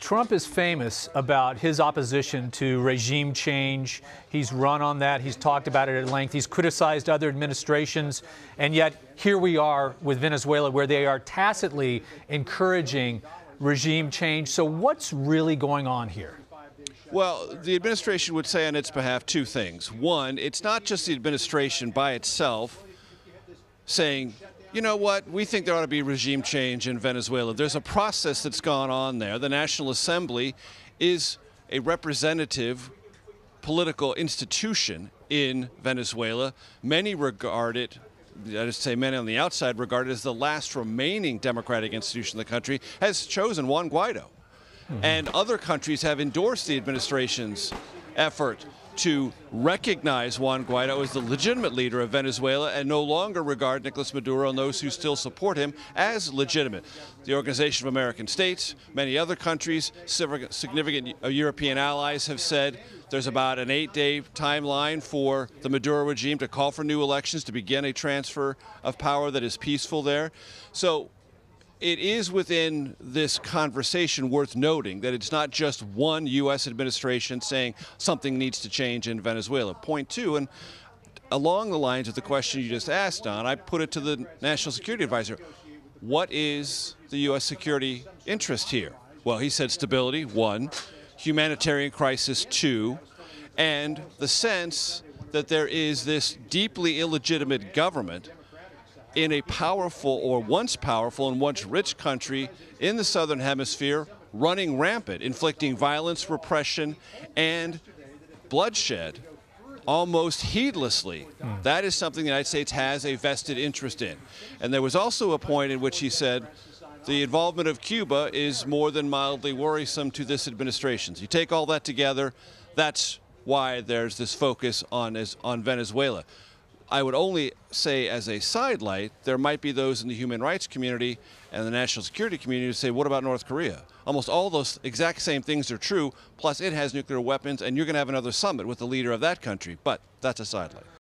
Trump is famous about his opposition to regime change. He's run on that. He's talked about it at length. He's criticized other administrations. And yet here we are with Venezuela, where they are tacitly encouraging regime change. So what's really going on here? Well, the administration would say on its behalf two things. One, it's not just the administration by itself saying, you know what, we think there ought to be regime change in Venezuela. There's a process that's gone on there. The National Assembly is a representative political institution in Venezuela. Many regard it, that is to say many on the outside regard it as the last remaining democratic institution in the country, has chosen Juan Guaido. And other countries have endorsed the administration's effort to recognize Juan Guaido as the legitimate leader of Venezuela and no longer regard Nicolas Maduro and those who still support him as legitimate. The Organization of American States, many other countries, significant European allies have said there's about an 8-day timeline for the Maduro regime to call for new elections to begin a transfer of power that is peaceful there. So it is within this conversation worth noting that it's not just one U.S. administration saying something needs to change in Venezuela. Point two, and along the lines of the question you just asked, Don, I put it to the National Security Advisor. What is the U.S. security interest here? Well, he said stability, one, humanitarian crisis, two, and the sense that there is this deeply illegitimate government in a powerful, or once powerful and once rich country in the Southern Hemisphere, running rampant, inflicting violence, repression, and bloodshed almost heedlessly. That is something the United States has a vested interest in. And there was also a point in which he said the involvement of Cuba is more than mildly worrisome to this administration. So you take all that together, that's why there's this focus on Venezuela. I would only say as a sidelight, there might be those in the human rights community and the national security community who say, what about North Korea? Almost all those exact same things are true, plus it has nuclear weapons, and you're going to have another summit with the leader of that country. But that's a sidelight.